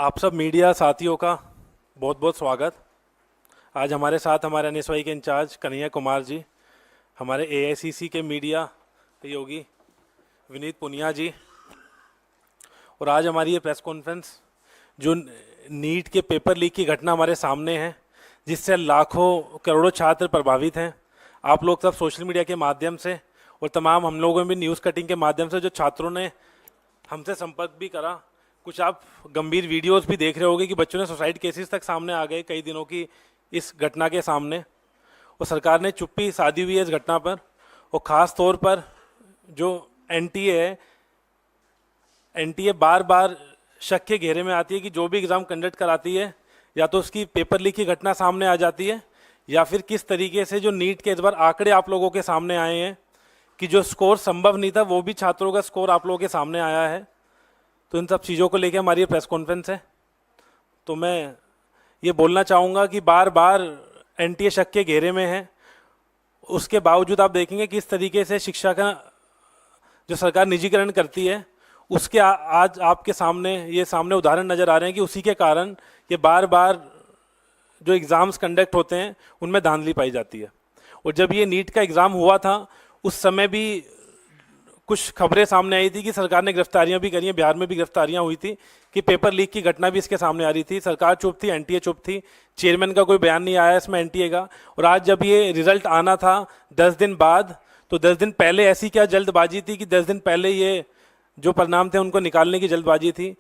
आप सब मीडिया साथियों का बहुत बहुत स्वागत। आज हमारे साथ हमारे एनएसवाई के इंचार्ज कन्हैया कुमार जी, हमारे एआईसीसी के मीडिया सहयोगी विनीत पुनिया जी, और आज हमारी ये प्रेस कॉन्फ्रेंस जो नीट के पेपर लीक की घटना हमारे सामने है, जिससे लाखों करोड़ों छात्र प्रभावित हैं। आप लोग सब सोशल मीडिया के माध्यम से और तमाम हम लोगों ने भी न्यूज़ कटिंग के माध्यम से जो छात्रों ने हमसे संपर्क भी करा, कुछ आप गंभीर वीडियोस भी देख रहे होंगे कि बच्चों ने सुसाइड केसेस तक सामने आ गए कई दिनों की इस घटना के सामने। और सरकार ने चुप्पी साधी हुई है इस घटना पर। और ख़ास तौर पर जो एनटीए है, एनटीए बार बार शक के घेरे में आती है कि जो भी एग्ज़ाम कंडक्ट कराती है या तो उसकी पेपर लीक की घटना सामने आ जाती है, या फिर किस तरीके से जो नीट के इस बार आंकड़े आप लोगों के सामने आए हैं कि जो स्कोर संभव नहीं था वो भी छात्रों का स्कोर आप लोगों के सामने आया है। तो इन सब चीज़ों को लेकर हमारी ये प्रेस कॉन्फ्रेंस है। तो मैं ये बोलना चाहूँगा कि बार बार एनटीए शक के घेरे में है, उसके बावजूद आप देखेंगे कि इस तरीके से शिक्षा का जो सरकार निजीकरण करती है उसके आज आपके सामने ये सामने उदाहरण नज़र आ रहे हैं कि उसी के कारण ये बार बार जो एग्ज़ाम्स कंडक्ट होते हैं उनमें धांधली पाई जाती है। और जब ये नीट का एग्ज़ाम हुआ था उस समय भी कुछ खबरें सामने आई थी कि सरकार ने गिरफ्तारियां भी करी हैं, बिहार में भी गिरफ्तारियां हुई थी कि पेपर लीक की घटना भी इसके सामने आ रही थी। सरकार चुप थी, एनटीए चुप थी, चेयरमैन का कोई बयान नहीं आया इसमें एनटीए का। और आज जब ये रिजल्ट आना था 10 दिन बाद, तो 10 दिन पहले ऐसी क्या जल्दबाजी थी कि 10 दिन पहले ये जो परिणाम थे उनको निकालने की जल्दबाजी थी।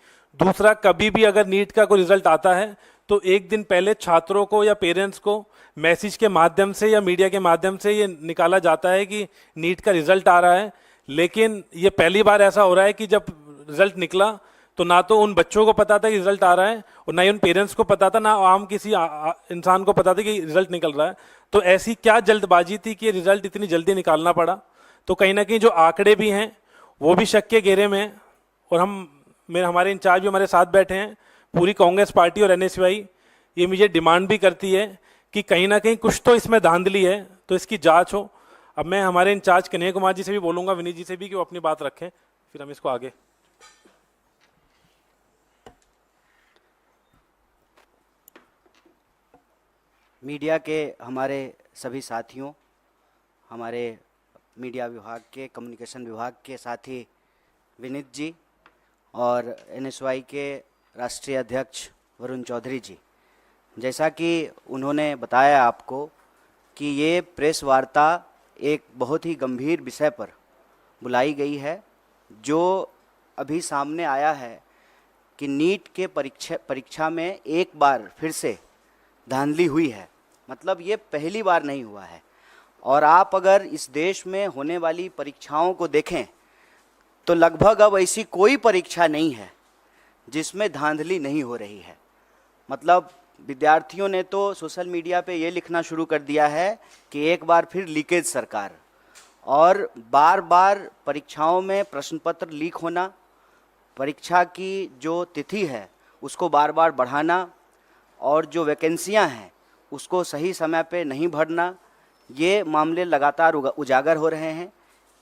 दूसरा, कभी भी अगर नीट का कोई रिजल्ट आता है तो एक दिन पहले छात्रों को या पेरेंट्स को मैसेज के माध्यम से या मीडिया के माध्यम से ये निकाला जाता है कि नीट का रिजल्ट आ रहा है। लेकिन ये पहली बार ऐसा हो रहा है कि जब रिजल्ट निकला तो ना तो उन बच्चों को पता था कि रिजल्ट आ रहा है और ना ही उन पेरेंट्स को पता था, ना आम किसी इंसान को पता था कि रिजल्ट निकल रहा है। तो ऐसी क्या जल्दबाजी थी कि रिजल्ट इतनी जल्दी निकालना पड़ा। तो कहीं ना कहीं जो आंकड़े भी हैं वो भी शक के घेरे में हैं। और हमारे इंचार्ज भी हमारे साथ बैठे हैं, पूरी कांग्रेस पार्टी और एनएसयूआई ये मुझे डिमांड भी करती है कि कहीं ना कहीं कुछ तो इसमें धांधली है, तो इसकी जांच हो। अब मैं हमारे इंचार्ज कन्हैया कुमार जी से भी बोलूंगा, विनीत जी से भी, कि वो अपनी बात रखें, फिर हम इसको आगे। मीडिया के हमारे सभी साथियों, हमारे मीडिया विभाग के, कम्युनिकेशन विभाग के साथी विनीत जी और एनएसवाई के राष्ट्रीय अध्यक्ष वरुण चौधरी जी, जैसा कि उन्होंने बताया आपको कि ये प्रेस वार्ता एक बहुत ही गंभीर विषय पर बुलाई गई है, जो अभी सामने आया है कि नीट के परीक्षा में एक बार फिर से धांधली हुई है। मतलब ये पहली बार नहीं हुआ है। और आप अगर इस देश में होने वाली परीक्षाओं को देखें तो लगभग अब ऐसी कोई परीक्षा नहीं है जिसमें धांधली नहीं हो रही है। मतलब विद्यार्थियों ने तो सोशल मीडिया पे ये लिखना शुरू कर दिया है कि एक बार फिर लीकेज सरकार, और बार बार परीक्षाओं में प्रश्न पत्र लीक होना, परीक्षा की जो तिथि है उसको बार बार बढ़ाना, और जो वैकेंसियां हैं उसको सही समय पे नहीं भरना, ये मामले लगातार उजागर हो रहे हैं।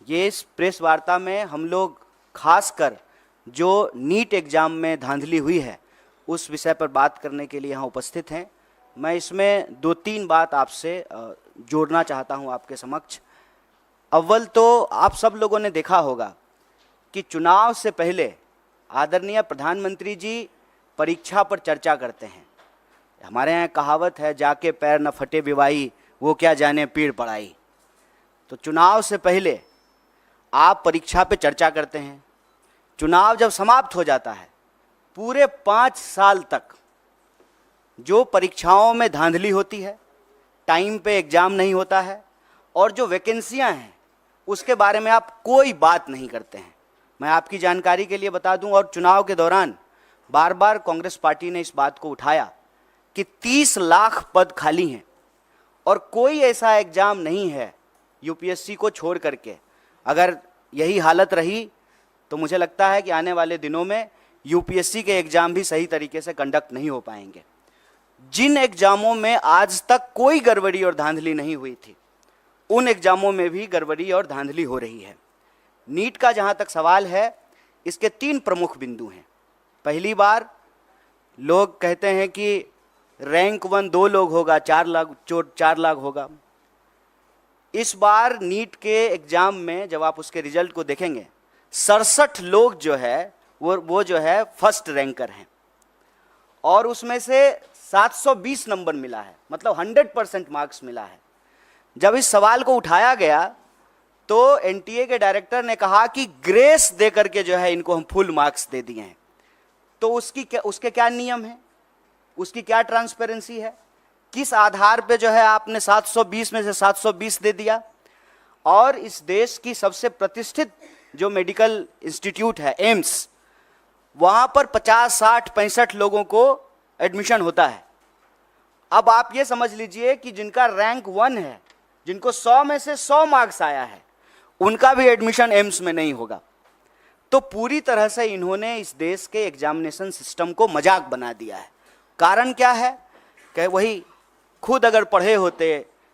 ये इस प्रेस वार्ता में हम लोग खासकर जो नीट एग्ज़ाम में धांधली हुई है उस विषय पर बात करने के लिए यहाँ उपस्थित हैं। मैं इसमें 2-3 बात आपसे जोड़ना चाहता हूँ आपके समक्ष। अव्वल तो आप सब लोगों ने देखा होगा कि चुनाव से पहले आदरणीय प्रधानमंत्री जी परीक्षा पर चर्चा करते हैं। हमारे यहाँ कहावत है, जाके पैर न फटे विवाई, वो क्या जाने पीड़ पड़ाई। तो चुनाव से पहले आप परीक्षा पे चर्चा करते हैं, चुनाव जब समाप्त हो जाता है पूरे 5 साल तक जो परीक्षाओं में धांधली होती है, टाइम पे एग्ज़ाम नहीं होता है, और जो वैकेंसियां हैं उसके बारे में आप कोई बात नहीं करते हैं। मैं आपकी जानकारी के लिए बता दूं, और चुनाव के दौरान बार बार कांग्रेस पार्टी ने इस बात को उठाया कि 30 लाख पद खाली हैं और कोई ऐसा एग्ज़ाम नहीं है यूपीएससी को छोड़ करके। अगर यही हालत रही तो मुझे लगता है कि आने वाले दिनों में यूपीएससी के एग्ज़ाम भी सही तरीके से कंडक्ट नहीं हो पाएंगे। जिन एग्ज़ामों में आज तक कोई गड़बड़ी और धांधली नहीं हुई थी उन एग्ज़ामों में भी गड़बड़ी और धांधली हो रही है। नीट का जहाँ तक सवाल है, इसके 3 प्रमुख बिंदु हैं। पहली बार, लोग कहते हैं कि रैंक 1 2 लोग होगा, 4 लाख होगा। इस बार नीट के एग्जाम में जब आप उसके रिजल्ट को देखेंगे, 67 लोग जो है वो जो है फर्स्ट रैंकर हैं, और उसमें से 720 नंबर मिला है, मतलब 100% मार्क्स मिला है। जब इस सवाल को उठाया गया तो एनटीए के डायरेक्टर ने कहा कि ग्रेस दे करके जो है इनको हम फुल मार्क्स दे दिए हैं। तो उसके क्या नियम है, उसकी क्या ट्रांसपेरेंसी है, किस आधार पे जो है आपने 720 में से 720 दे दिया? और इस देश की सबसे प्रतिष्ठित जो मेडिकल इंस्टीट्यूट है एम्स, वहां पर 50, 60, 65 लोगों को एडमिशन होता है। अब आप ये समझ लीजिए कि जिनका रैंक 1 है, जिनको 100 में से 100 मार्क्स आया है, उनका भी एडमिशन एम्स में नहीं होगा। तो पूरी तरह से इन्होंने इस देश के एग्जामिनेशन सिस्टम को मजाक बना दिया है। कारण क्या है कि वही खुद अगर पढ़े होते,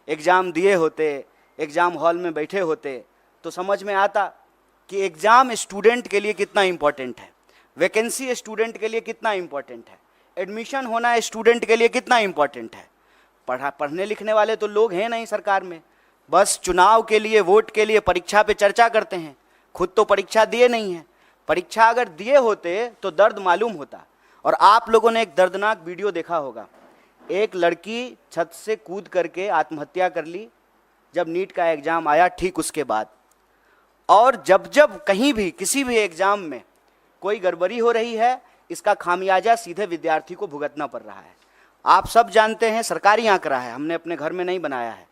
एग्ज़ाम दिए होते, एग्ज़ाम हॉल में बैठे होते, तो समझ में आता कि एग्ज़ाम स्टूडेंट के लिए कितना इम्पोर्टेंट है, वैकेंसी स्टूडेंट के लिए कितना इम्पोर्टेंट है, एडमिशन होना स्टूडेंट के लिए कितना इम्पोर्टेंट है। पढ़ने लिखने वाले तो लोग हैं नहीं सरकार में, बस चुनाव के लिए, वोट के लिए परीक्षा पे चर्चा करते हैं, खुद तो परीक्षा दिए नहीं हैं। परीक्षा अगर दिए होते तो दर्द मालूम होता। और आप लोगों ने एक दर्दनाक वीडियो देखा होगा, एक लड़की छत से कूद करके आत्महत्या कर ली जब नीट का एग्ज़ाम आया ठीक उसके बाद। और जब जब कहीं भी किसी भी एग्ज़ाम में कोई गड़बड़ी हो रही है, इसका खामियाजा सीधे विद्यार्थी को भुगतना पड़ रहा है। आप सब जानते हैं, सरकारी आंकड़ा है, हमने अपने घर में नहीं बनाया है,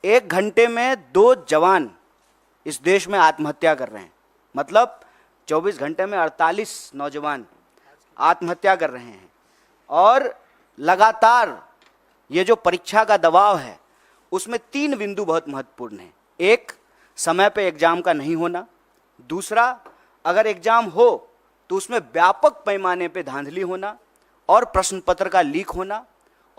1 घंटे में 2 जवान इस देश में आत्महत्या कर रहे हैं। मतलब 24 घंटे में 48 नौजवान आत्महत्या कर रहे हैं। और लगातार ये जो परीक्षा का दबाव है, उसमें 3 बिंदु बहुत महत्वपूर्ण हैं। एक, समय पे एग्ज़ाम का नहीं होना। दूसरा, अगर एग्ज़ाम हो तो उसमें व्यापक पैमाने पे धांधली होना और प्रश्न पत्र का लीक होना।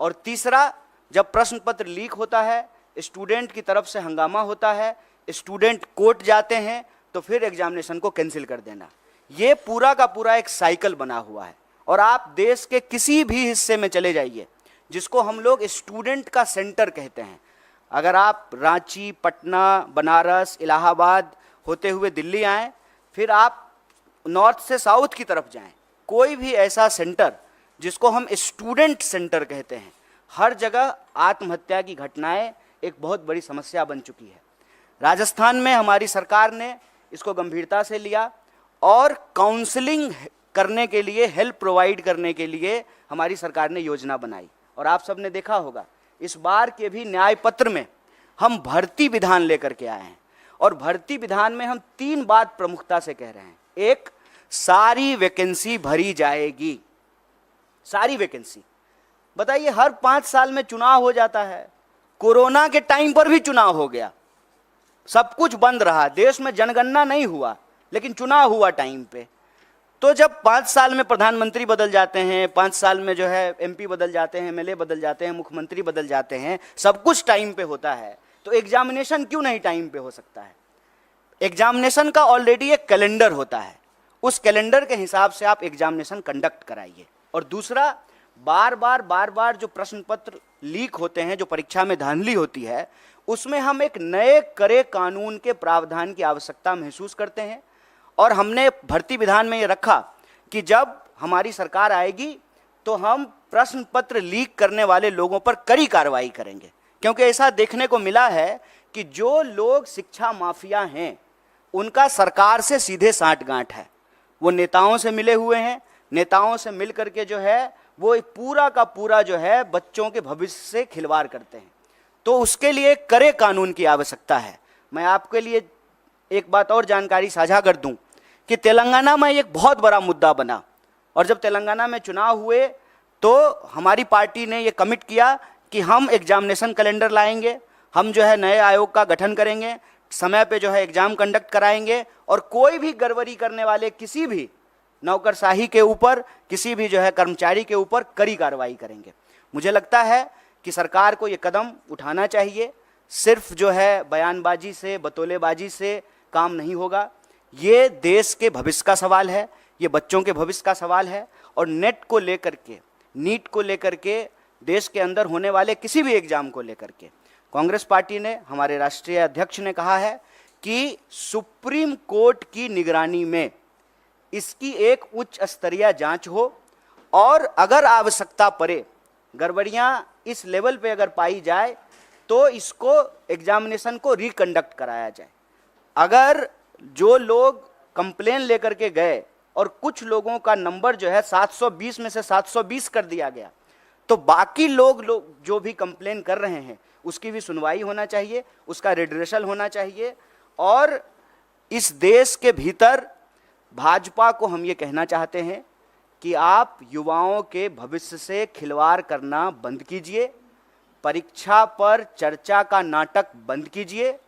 और तीसरा, जब प्रश्न पत्र लीक होता है, स्टूडेंट की तरफ से हंगामा होता है, स्टूडेंट कोर्ट जाते हैं, तो फिर एग्जामिनेशन को कैंसिल कर देना। ये पूरा का पूरा एक साइकिल बना हुआ है। और आप देश के किसी भी हिस्से में चले जाइए, जिसको हम लोग स्टूडेंट का सेंटर कहते हैं, अगर आप रांची, पटना, बनारस, इलाहाबाद होते हुए दिल्ली आएँ, फिर आप नॉर्थ से साउथ की तरफ जाएं, कोई भी ऐसा सेंटर जिसको हम स्टूडेंट सेंटर कहते हैं, हर जगह आत्महत्या की घटनाएं एक बहुत बड़ी समस्या बन चुकी है। राजस्थान में हमारी सरकार ने इसको गंभीरता से लिया और काउंसलिंग करने के लिए, हेल्प प्रोवाइड करने के लिए हमारी सरकार ने योजना बनाई। और आप सब ने देखा होगा, इस बार के भी न्याय पत्र में हम भर्ती विधान लेकर के आए हैं। और भर्ती विधान में हम 3 बात प्रमुखता से कह रहे हैं। एक, सारी वैकेंसी भरी जाएगी, सारी वैकेंसी। बताइए, हर 5 साल में चुनाव हो जाता है, कोरोना के टाइम पर भी चुनाव हो गया, सब कुछ बंद रहा, देश में जनगणना नहीं हुआ, लेकिन चुनाव हुआ टाइम पे। तो जब 5 साल में प्रधानमंत्री बदल जाते हैं, 5 साल में जो है एमपी बदल जाते हैं, एमएलए बदल जाते हैं, मुख्यमंत्री बदल जाते हैं, सब कुछ टाइम पे होता है, तो एग्जामिनेशन क्यों नहीं टाइम पे हो सकता है? एग्जामिनेशन का ऑलरेडी एक कैलेंडर होता है, उस कैलेंडर के हिसाब से आप एग्जामिनेशन कंडक्ट कराइए। और दूसरा, बार बार जो प्रश्न पत्र लीक होते हैं, जो परीक्षा में धांधली होती है, उसमें हम एक नए कड़े कानून के प्रावधान की आवश्यकता महसूस करते हैं। और हमने भर्ती विधान में ये रखा कि जब हमारी सरकार आएगी तो हम प्रश्न पत्र लीक करने वाले लोगों पर कड़ी कार्रवाई करेंगे। क्योंकि ऐसा देखने को मिला है कि जो लोग शिक्षा माफिया हैं, उनका सरकार से सीधे साठगांठ है। वो नेताओं से मिले हुए हैं, नेताओं से मिल करके जो है वो पूरा का पूरा जो है बच्चों के भविष्य से खिलवाड़ करते हैं। तो उसके लिए कड़े कानून की आवश्यकता है। मैं आपके लिए एक बात और जानकारी साझा कर दूं कि तेलंगाना में एक बहुत बड़ा मुद्दा बना, और जब तेलंगाना में चुनाव हुए तो हमारी पार्टी ने ये कमिट किया कि हम एग्जामिनेशन कैलेंडर लाएंगे, हम जो है नए आयोग का गठन करेंगे, समय पे जो है एग्जाम कंडक्ट कराएंगे, और कोई भी गड़बड़ी करने वाले किसी भी नौकरशाही के ऊपर, किसी भी जो है कर्मचारी के ऊपर कड़ी कार्रवाई करेंगे। मुझे लगता है कि सरकार को ये कदम उठाना चाहिए। सिर्फ जो है बयानबाजी से, बतौलेबाजी से काम नहीं होगा। ये देश के भविष्य का सवाल है, ये बच्चों के भविष्य का सवाल है। और नेट को लेकर के, नीट को लेकर के, देश के अंदर होने वाले किसी भी एग्जाम को लेकर के कांग्रेस पार्टी ने, हमारे राष्ट्रीय अध्यक्ष ने कहा है कि सुप्रीम कोर्ट की निगरानी में इसकी एक उच्च स्तरीय जांच हो और अगर आवश्यकता पड़े, गड़बड़ियां इस लेवल पे अगर पाई जाए तो इसको एग्जामिनेशन को रिकंडक्ट कराया जाए। अगर जो लोग कंप्लेन लेकर के गए और कुछ लोगों का नंबर जो है 720 में से 720 कर दिया गया, तो बाकी लोग जो भी कंप्लेन कर रहे हैं उसकी भी सुनवाई होना चाहिए, उसका रिड्रेसल होना चाहिए। और इस देश के भीतर भाजपा को हम ये कहना चाहते हैं कि आप युवाओं के भविष्य से खिलवाड़ करना बंद कीजिए, परीक्षा पर चर्चा का नाटक बंद कीजिए,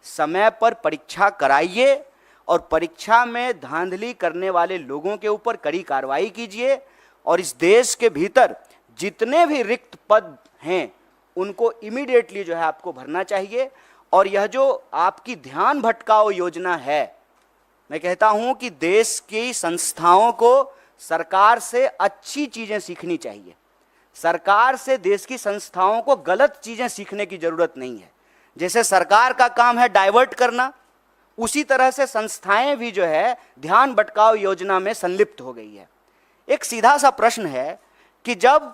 समय पर परीक्षा कराइए और परीक्षा में धांधली करने वाले लोगों के ऊपर कड़ी कार्रवाई कीजिए। और इस देश के भीतर जितने भी रिक्त पद हैं उनको इमीडिएटली जो है आपको भरना चाहिए। और यह जो आपकी ध्यान भटकाओ योजना है, मैं कहता हूं कि देश की संस्थाओं को सरकार से अच्छी चीजें सीखनी चाहिए। सरकार से देश की संस्थाओं को गलत चीजें सीखने की जरूरत नहीं है। जैसे सरकार का काम है डाइवर्ट करना, उसी तरह से संस्थाएं भी जो है ध्यान भटकाओ योजना में संलिप्त हो गई है। एक सीधा सा प्रश्न है कि जब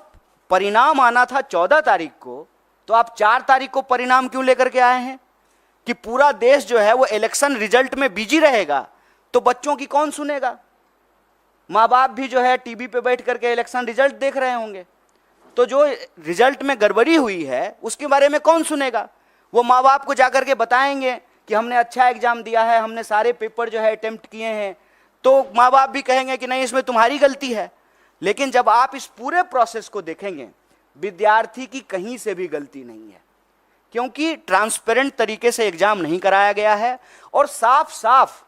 परिणाम आना था 14 तारीख को, तो आप 4 तारीख को परिणाम क्यों लेकर के आए हैं? कि पूरा देश जो है वो इलेक्शन रिजल्ट में बिजी रहेगा तो बच्चों की कौन सुनेगा? माँ बाप भी जो है टीवी पे बैठ करके इलेक्शन रिजल्ट देख रहे होंगे, तो जो रिजल्ट में गड़बड़ी हुई है उसके बारे में कौन सुनेगा? वो माँ बाप को जाकर के बताएंगे कि हमने अच्छा एग्जाम दिया है, हमने सारे पेपर जो है अटेम्प्ट किए हैं, तो माँ बाप भी कहेंगे कि नहीं इसमें तुम्हारी गलती है। लेकिन जब आप इस पूरे प्रोसेस को देखेंगे, विद्यार्थी की कहीं से भी गलती नहीं है, क्योंकि ट्रांसपेरेंट तरीके से एग्जाम नहीं कराया गया है। और साफ साफ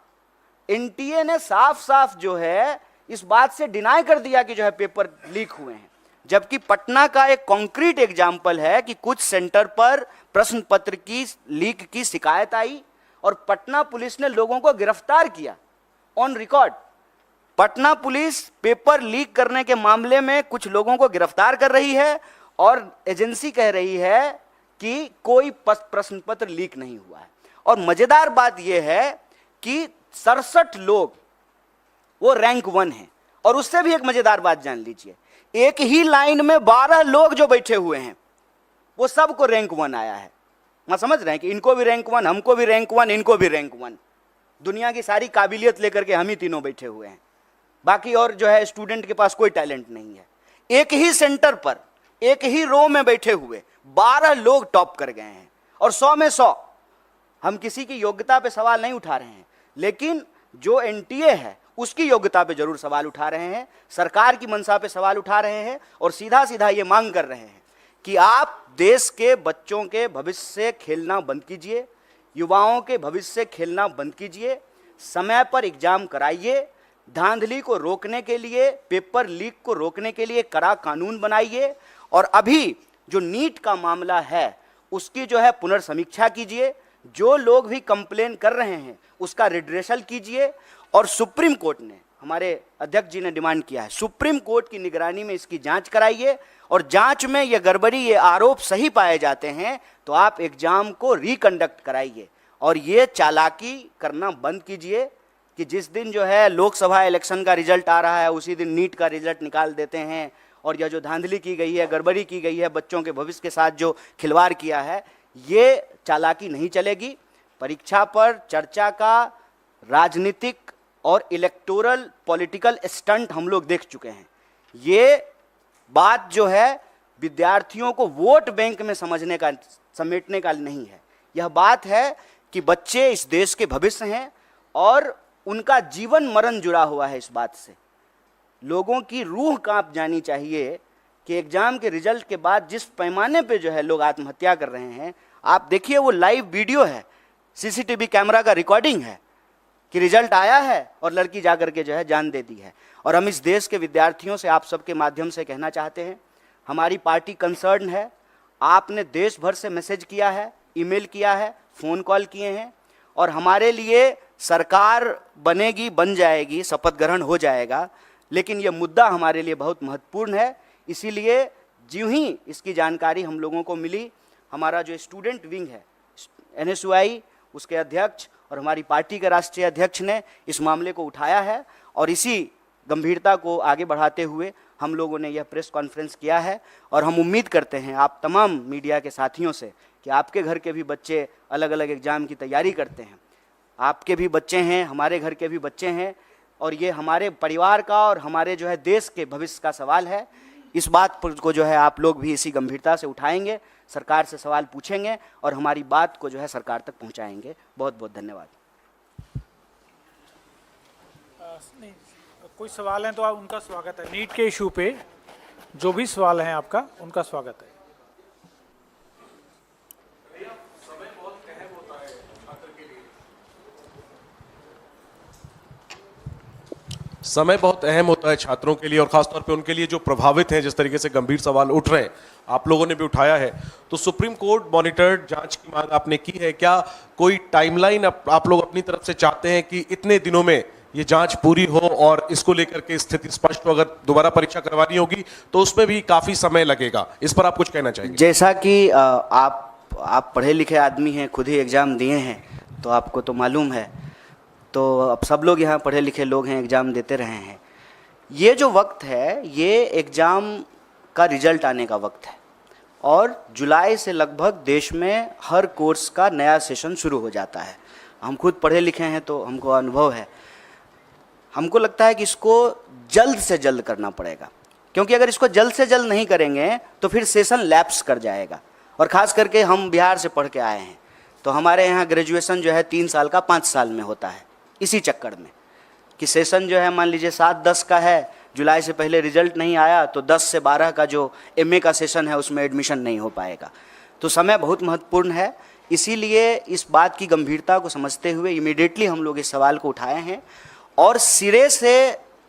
एनटीए ने साफ साफ जो है इस बात से डिनाई कर दिया कि जो है पेपर लीक हुए हैं। जबकि पटना का एक कॉन्क्रीट एग्जाम्पल है कि कुछ सेंटर पर प्रश्न पत्र की लीक की शिकायत आई और पटना पुलिस ने लोगों को गिरफ्तार किया on record. Patna police paper leak करने के मामले में कुछ लोगों को गिरफ्तार कर रही है और एजेंसी कह रही है कि कोई प्रश्न पत्र लीक नहीं हुआ है। और मजेदार बात यह है कि 67 लोग वो रैंक 1 हैं। और उससे भी एक मजेदार बात जान लीजिए, एक ही लाइन में 12 लोग जो बैठे हुए हैं वो सबको रैंक 1 आया है। मैं समझ रहे हैं कि इनको भी रैंक 1, हमको भी रैंक 1, इनको भी रैंक 1। दुनिया की सारी काबिलियत लेकर के हम ही तीनों बैठे हुए हैं, बाकी और जो है स्टूडेंट के पास कोई टैलेंट नहीं है। एक ही सेंटर पर एक ही रो में बैठे हुए 12 लोग टॉप कर गए हैं। और 100 में 100। हम किसी की योग्यता पे सवाल नहीं उठा रहे हैं, लेकिन जो एनटीए है उसकी योग्यता पे जरूर सवाल उठा रहे हैं, सरकार की मंशा पे सवाल उठा रहे हैं और सीधा सीधा ये मांग कर रहे हैं कि आप देश के बच्चों के भविष्य से खेलना बंद कीजिए, युवाओं के भविष्य से खेलना बंद कीजिए, समय पर एग्जाम कराइए, धांधली को रोकने के लिए, पेपर लीक को रोकने के लिए कड़ा कानून बनाइए। और अभी जो नीट का मामला है उसकी जो है पुनर्समीक्षा कीजिए, जो लोग भी कंप्लेन कर रहे हैं उसका रिड्रेसल कीजिए। और सुप्रीम कोर्ट ने, हमारे अध्यक्ष जी ने डिमांड किया है, सुप्रीम कोर्ट की निगरानी में इसकी जांच कराइए और जांच में ये गड़बड़ी, ये आरोप सही पाए जाते हैं तो आप एग्जाम को रिकंडक्ट कराइए और ये चालाकी करना बंद कीजिए कि जिस दिन जो है लोकसभा इलेक्शन का रिजल्ट आ रहा है उसी दिन नीट का रिजल्ट निकाल देते हैं। और यह जो धांधली की गई है, गड़बड़ी की गई है, बच्चों के भविष्य के साथ जो खिलवाड़ किया है, ये चालाकी नहीं चलेगी। परीक्षा पर चर्चा का राजनीतिक और इलेक्टोरल पॉलिटिकल स्टंट हम लोग देख चुके हैं। ये बात जो है विद्यार्थियों को वोट बैंक में समझने का, समेटने का नहीं है। यह बात है कि बच्चे इस देश के भविष्य हैं और उनका जीवन मरण जुड़ा हुआ है इस बात से। लोगों की रूह कांप जानी चाहिए कि एग्जाम के रिजल्ट के बाद जिस पैमाने पे जो है लोग आत्महत्या कर रहे हैं, आप देखिए वो लाइव वीडियो है, सीसीटीवी कैमरा का रिकॉर्डिंग है कि रिजल्ट आया है और लड़की जाकर के जो है जान दे दी है। और हम इस देश के विद्यार्थियों से आप सबके माध्यम से कहना चाहते हैं, हमारी पार्टी कंसर्न है। आपने देश भर से मैसेज किया है, ईमेल किया है, फ़ोन कॉल किए हैं और हमारे लिए सरकार बनेगी, बन जाएगी, शपथ ग्रहण हो जाएगा, लेकिन ये मुद्दा हमारे लिए बहुत महत्वपूर्ण है। इसीलिए ज्यों ही इसकी जानकारी हम लोगों को मिली, हमारा जो स्टूडेंट विंग है एनएसयूआई, उसके अध्यक्ष और हमारी पार्टी के राष्ट्रीय अध्यक्ष ने इस मामले को उठाया है और इसी गंभीरता को आगे बढ़ाते हुए हम लोगों ने यह प्रेस कॉन्फ्रेंस किया है। और हम उम्मीद करते हैं आप तमाम मीडिया के साथियों से कि आपके घर के भी बच्चे अलग अलग एग्ज़ाम की तैयारी करते हैं, आपके भी बच्चे हैं, हमारे घर के भी बच्चे हैं, और ये हमारे परिवार का और हमारे जो है देश के भविष्य का सवाल है। इस बात पर को जो है आप लोग भी इसी गंभीरता से उठाएंगे, सरकार से सवाल पूछेंगे और हमारी बात को जो है सरकार तक पहुंचाएंगे। बहुत बहुत धन्यवाद। नहीं, कोई सवाल है तो आप उनका स्वागत है। नीट के इशू पे जो भी सवाल हैं आपका, उनका स्वागत है। समय बहुत अहम होता है छात्रों के लिए और खासतौर पे उनके लिए जो प्रभावित हैं। जिस तरीके से गंभीर सवाल उठ रहे हैं, आप लोगों ने भी उठाया है, तो सुप्रीम कोर्ट मॉनिटर्ड जांच की मांग आपने की है। क्या कोई टाइमलाइन आप लोग अपनी तरफ से चाहते हैं कि इतने दिनों में ये जांच पूरी हो और इसको लेकर के स्थिति स्पष्ट हो? अगर दोबारा परीक्षा करवानी होगी तो उसमें भी काफी समय लगेगा, इस पर आप कुछ कहना चाहेंगे? जैसा कि आप पढ़े लिखे आदमी हैं, खुद ही एग्ज़ाम दिए हैं, तो आपको तो मालूम है। तो अब सब लोग यहाँ पढ़े लिखे लोग हैं, एग्ज़ाम देते रहे हैं। ये जो वक्त है, ये एग्ज़ाम का रिजल्ट आने का वक्त है और जुलाई से लगभग देश में हर कोर्स का नया सेशन शुरू हो जाता है। हम खुद पढ़े लिखे हैं तो हमको अनुभव है। हमको लगता है कि इसको जल्द से जल्द करना पड़ेगा, क्योंकि अगर इसको जल्द से जल्द नहीं करेंगे तो फिर सेशन लैप्स कर जाएगा। और ख़ास करके हम बिहार से पढ़ के आए हैं, तो हमारे यहाँ ग्रेजुएशन जो है 3 साल का 5 साल में होता है। इसी चक्कर में कि सेशन जो है मान लीजिए 7-10 का है, जुलाई से पहले रिजल्ट नहीं आया तो 10 से 12 का जो एमए का सेशन है उसमें एडमिशन नहीं हो पाएगा। तो समय बहुत महत्वपूर्ण है। इसीलिए इस बात की गंभीरता को समझते हुए इमीडिएटली हम लोग इस सवाल को उठाए हैं और सिरे से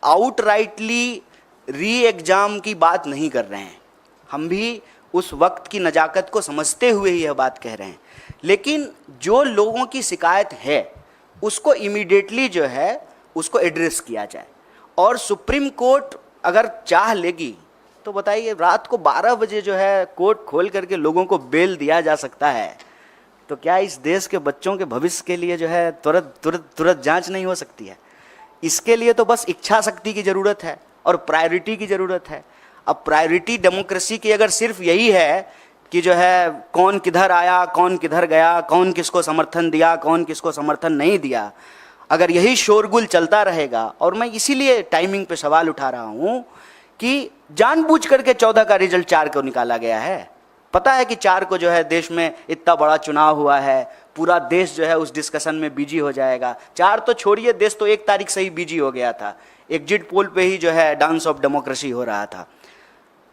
आउटराइटली री एग्ज़ाम की बात नहीं कर रहे हैं। हम भी उस वक्त की नज़ाकत को समझते हुए ही यह बात कह रहे हैं, लेकिन जो लोगों की शिकायत है उसको इमीडिएटली जो है उसको एड्रेस किया जाए। और सुप्रीम कोर्ट अगर चाह लेगी तो बताइए, रात को 12 बजे जो है कोर्ट खोल करके लोगों को बेल दिया जा सकता है, तो क्या इस देश के बच्चों के भविष्य के लिए जो है तुरंत जांच नहीं हो सकती है? इसके लिए तो बस इच्छा शक्ति की ज़रूरत है और प्रायोरिटी की ज़रूरत है। अब प्रायोरिटी डेमोक्रेसी की अगर सिर्फ यही है कि जो है कौन किधर आया, कौन किधर गया, कौन किसको समर्थन दिया, कौन किसको समर्थन नहीं दिया, अगर यही शोरगुल चलता रहेगा, और मैं इसीलिए टाइमिंग पे सवाल उठा रहा हूँ कि जानबूझ करके 14 का रिजल्ट 4 को निकाला गया है। पता है कि 4 को जो है देश में इतना बड़ा चुनाव हुआ है, पूरा देश जो है उस डिस्कशन में बिजी हो जाएगा। 4 तो छोड़िए, देश तो 1 तारीख से ही बिजी हो गया था। एग्जिट पोल पे ही जो है डांस ऑफ डेमोक्रेसी हो रहा था।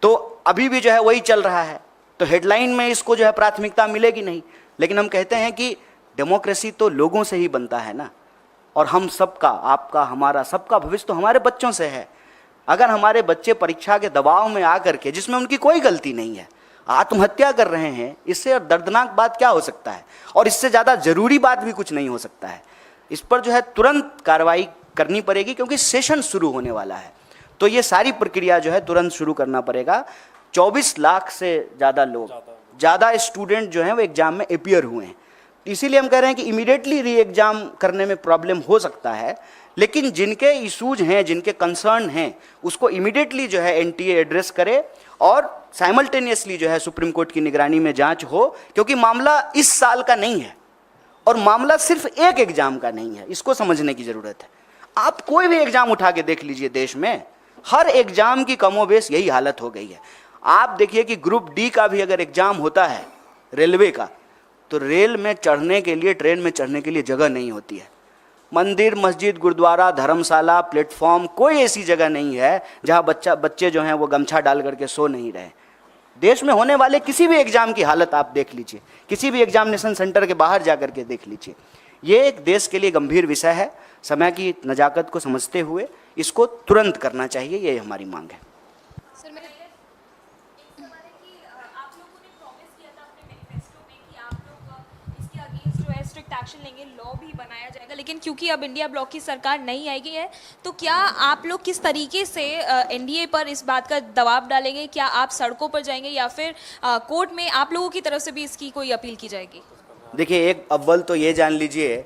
तो अभी भी जो है वही चल रहा है, तो हेडलाइन में इसको जो है प्राथमिकता मिलेगी नहीं। लेकिन हम कहते हैं कि डेमोक्रेसी तो लोगों से ही बनता है ना, और हम सबका, आपका, हमारा, सबका भविष्य तो हमारे बच्चों से है। अगर हमारे बच्चे परीक्षा के दबाव में आकर के, जिसमें उनकी कोई गलती नहीं है, आत्महत्या कर रहे हैं, इससे दर्दनाक बात क्या हो सकता है? और इससे ज़्यादा ज़रूरी बात भी कुछ नहीं हो सकता है। इस पर जो है तुरंत कार्रवाई करनी पड़ेगी, क्योंकि सेशन शुरू होने वाला है। तो ये सारी प्रक्रिया जो है तुरंत शुरू करना पड़ेगा। 24 लाख से ज़्यादा स्टूडेंट जो हैं वो एग्ज़ाम में अपीयर हुए हैं। इसीलिए हम कह रहे हैं कि इमीडिएटली री एग्ज़ाम करने में प्रॉब्लम हो सकता है, लेकिन जिनके इशूज हैं, जिनके कंसर्न हैं, उसको इमीडिएटली जो है एनटीए एड्रेस करे और साइमल्टेनियसली जो है सुप्रीम कोर्ट की निगरानी में जांच हो, क्योंकि मामला इस साल का नहीं है और मामला सिर्फ एक एग्ज़ाम का नहीं है। इसको समझने की ज़रूरत है। आप कोई भी एग्ज़ाम उठा के देख लीजिए, देश में हर एग्ज़ाम की कमोबेश यही हालत हो गई है। आप देखिए कि ग्रुप डी का भी अगर एग्ज़ाम होता है रेलवे का, तो रेल में चढ़ने के लिए, ट्रेन में चढ़ने के लिए जगह नहीं होती है। मंदिर, मस्जिद, गुरुद्वारा, धर्मशाला, प्लेटफॉर्म, कोई ऐसी जगह नहीं है जहां बच्चे जो हैं वो गमछा डाल करके सो नहीं रहे। देश में होने वाले किसी भी एग्ज़ाम की हालत आप देख लीजिए, किसी भी एग्जामिनेशन सेंटर के बाहर जा करके देख लीजिए। ये एक देश के लिए गंभीर विषय है। समय की नज़ाकत को समझते हुए इसको तुरंत करना चाहिए, ये हमारी मांग है। सर मेरे एक सवाल है कि आप लोगों ने प्रॉमिस किया था अपने मैनिफेस्टो में कि आप लोग इसके अगेंस्ट जो है स्ट्रिक्ट एक्शन लेंगे, लॉ भी बनाया जाएगा, लेकिन लेकिन क्योंकि अब इंडिया ब्लॉक की सरकार नहीं आएगी है, तो क्या आप लोग किस तरीके से एनडीए पर इस बात का दबाव डालेंगे? क्या आप सड़कों पर जाएंगे या फिर कोर्ट में आप लोगों की तरफ से भी इसकी कोई अपील की जाएगी? देखिए, एक अव्वल तो ये जान लीजिए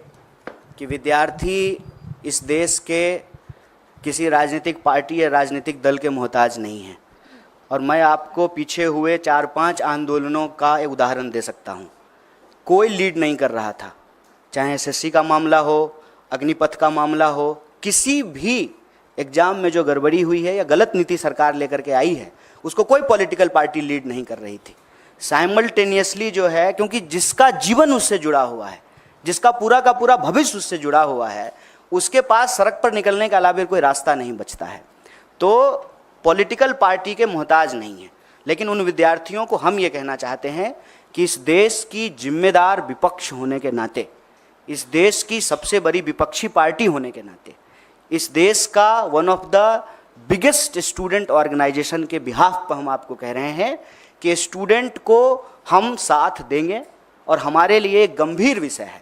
कि विद्यार्थी इस देश के किसी राजनीतिक पार्टी या राजनीतिक दल के मोहताज नहीं हैं। और मैं आपको पीछे हुए 4-5 आंदोलनों का एक उदाहरण दे सकता हूं। कोई लीड नहीं कर रहा था, चाहे एसएससी का मामला हो, अग्निपथ का मामला हो, किसी भी एग्जाम में जो गड़बड़ी हुई है या गलत नीति सरकार लेकर के आई है, उसको कोई पॉलिटिकल पार्टी लीड नहीं कर रही थी। साइमल्टेनियसली जो है, क्योंकि जिसका जीवन उससे जुड़ा हुआ है, जिसका पूरा का पूरा भविष्य उससे जुड़ा हुआ है, उसके पास सड़क पर निकलने के अलावा कोई रास्ता नहीं बचता है। तो पॉलिटिकल पार्टी के मोहताज नहीं है। लेकिन उन विद्यार्थियों को हम ये कहना चाहते हैं कि इस देश की जिम्मेदार विपक्ष होने के नाते, इस देश की सबसे बड़ी विपक्षी पार्टी होने के नाते, इस देश का one of the biggest student organisation के बिहाफ पर हम आपको कह रहे हैं कि स्टूडेंट को हम साथ देंगे। और हमारे लिए एक गंभीर विषय है,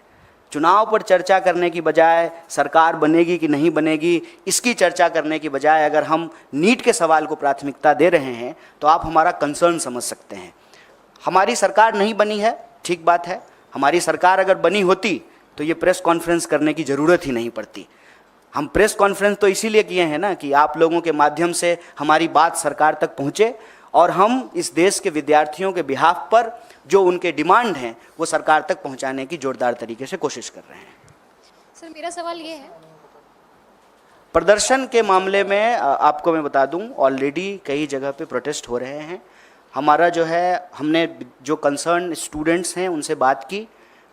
चुनाव पर चर्चा करने की बजाय, सरकार बनेगी कि नहीं बनेगी इसकी चर्चा करने की बजाय, अगर हम नीट के सवाल को प्राथमिकता दे रहे हैं तो आप हमारा कंसर्न समझ सकते हैं। हमारी सरकार नहीं बनी है, ठीक बात है। हमारी सरकार अगर बनी होती तो ये प्रेस कॉन्फ्रेंस करने की ज़रूरत ही नहीं पड़ती। हम प्रेस कॉन्फ्रेंस तो इसीलिए किए हैं ना कि आप लोगों के माध्यम से हमारी बात सरकार तक पहुँचे और हम इस देश के विद्यार्थियों के बिहाफ पर जो उनके डिमांड हैं वो सरकार तक पहुंचाने की जोरदार तरीके से कोशिश कर रहे हैं। सर, मेरा सवाल ये है, प्रदर्शन के मामले में आपको मैं बता दूं, ऑलरेडी कई जगह पे प्रोटेस्ट हो रहे हैं। हमारा जो है, हमने जो कंसर्न स्टूडेंट्स हैं उनसे बात की,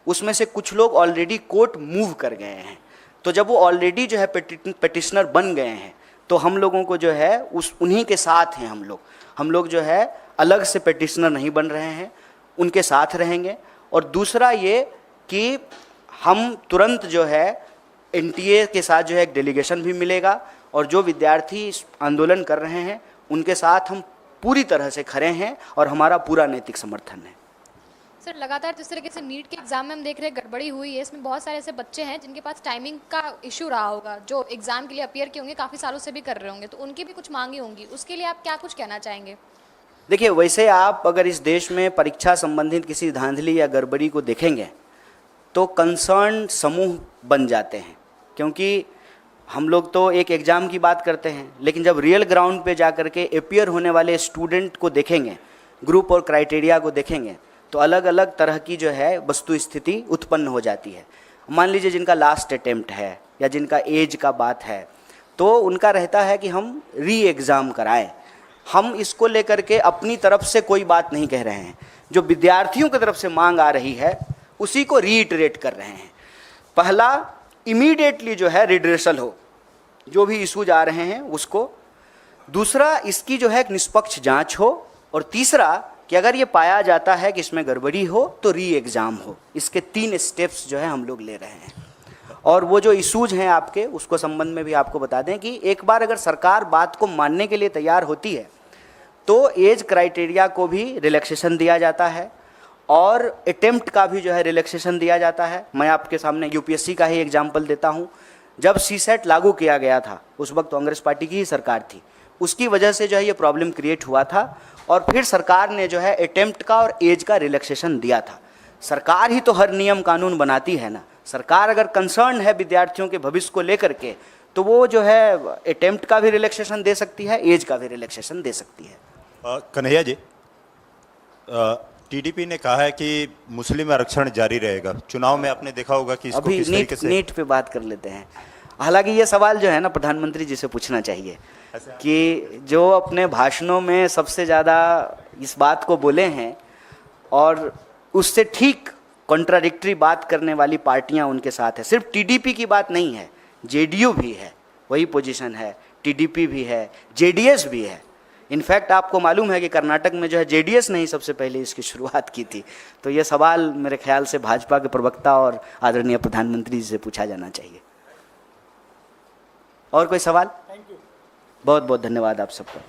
उसमें से कुछ लोग ऑलरेडी कोर्ट मूव कर गए हैं। तो जब वो ऑलरेडी जो है पिटिशनर बन गए हैं तो हम लोगों को जो है उन्हीं के साथ हैं। हम लोग जो है अलग से पिटिशनर नहीं बन रहे हैं, उनके साथ रहेंगे। और दूसरा ये कि हम तुरंत जो है एनटीए के साथ जो है एक डेलीगेशन भी मिलेगा और जो विद्यार्थी आंदोलन कर रहे हैं उनके साथ हम पूरी तरह से खड़े हैं और हमारा पूरा नैतिक समर्थन है। सर, लगातार जिस तरीके से नीट के एग्जाम में हम देख रहे हैं गड़बड़ी हुई है, इसमें बहुत सारे ऐसे बच्चे हैं जिनके पास टाइमिंग का इशू रहा होगा, जो एग्जाम के लिए अपीयर किए होंगे, काफ़ी सालों से भी कर रहे होंगे, तो उनकी भी कुछ मांगे होंगी, उसके लिए आप क्या कुछ कहना चाहेंगे? देखिए, वैसे आप अगर इस देश में परीक्षा संबंधित किसी धांधली या गड़बड़ी को देखेंगे तो कंसर्न समूह बन जाते हैं। क्योंकि हम लोग तो एक एग्ज़ाम की बात करते हैं, लेकिन जब रियल ग्राउंड पे जा कर के अपीयर होने वाले स्टूडेंट को देखेंगे, ग्रुप और क्राइटेरिया को देखेंगे, तो अलग अलग तरह की जो है वस्तु स्थिति उत्पन्न हो जाती है। मान लीजिए जिनका लास्ट अटेम्प्ट है या जिनका एज का बात है, तो उनका रहता है कि हम री एग्ज़ाम कराएं। हम इसको लेकर के अपनी तरफ से कोई बात नहीं कह रहे हैं, जो विद्यार्थियों की तरफ से मांग आ रही है उसी को रीइटरेट कर रहे हैं। पहला, इमीडिएटली जो है रिड्रेसल हो, जो भी इशूज आ रहे हैं उसको। दूसरा, इसकी जो है एक निष्पक्ष जांच हो। और तीसरा कि अगर ये पाया जाता है कि इसमें गड़बड़ी हो तो री एग्ज़ाम हो। इसके 3 स्टेप्स जो है हम लोग ले रहे हैं। और वो जो इशूज हैं आपके, उसको संबंध में भी आपको बता दें कि एक बार अगर सरकार बात को मानने के लिए तैयार होती है तो एज क्राइटेरिया को भी रिलैक्सेशन दिया जाता है और अटेम्प्ट का भी जो है रिलैक्सेशन दिया जाता है। मैं आपके सामने यूपीएससी का ही एग्जाम्पल देता हूँ। जब सीसेट लागू किया गया था उस वक्त कांग्रेस पार्टी की ही सरकार थी, उसकी वजह से जो है ये प्रॉब्लम क्रिएट हुआ था और फिर सरकार ने जो है अटेम्प्ट का और एज का रिलैक्सेशन दिया था। सरकार ही तो हर नियम कानून बनाती है ना। सरकार अगर कंसर्न है विद्यार्थियों के भविष्य को लेकर के तो वो जो है अटेम्प्ट का भी रिलैक्सेशन दे सकती है, एज का भी रिलैक्सेशन दे सकती है। कन्हैया जी, टीडीपी ने कहा है कि मुस्लिम आरक्षण जारी रहेगा। चुनाव में आपने देखा होगा कि इसको अभी किस तरीके से नीट पे बात कर लेते हैं। हालांकि ये सवाल जो है ना प्रधानमंत्री जी से पूछना चाहिए कि जो अपने भाषणों में सबसे ज़्यादा इस बात को बोले हैं और उससे ठीक कॉन्ट्राडिक्टरी बात करने वाली पार्टियां उनके साथ है। सिर्फ टीडीपी की बात नहीं है, जेडीयू भी है, वही पोजीशन है, टीडीपी भी है, जेडीएस भी है। इनफैक्ट आपको मालूम है कि कर्नाटक में जो है जेडीएस ने ही सबसे पहले इसकी शुरुआत की थी। तो ये सवाल मेरे ख्याल से भाजपा के प्रवक्ता और आदरणीय प्रधानमंत्री जी से पूछा जाना चाहिए। और कोई सवाल? बहुत बहुत धन्यवाद आप सबका।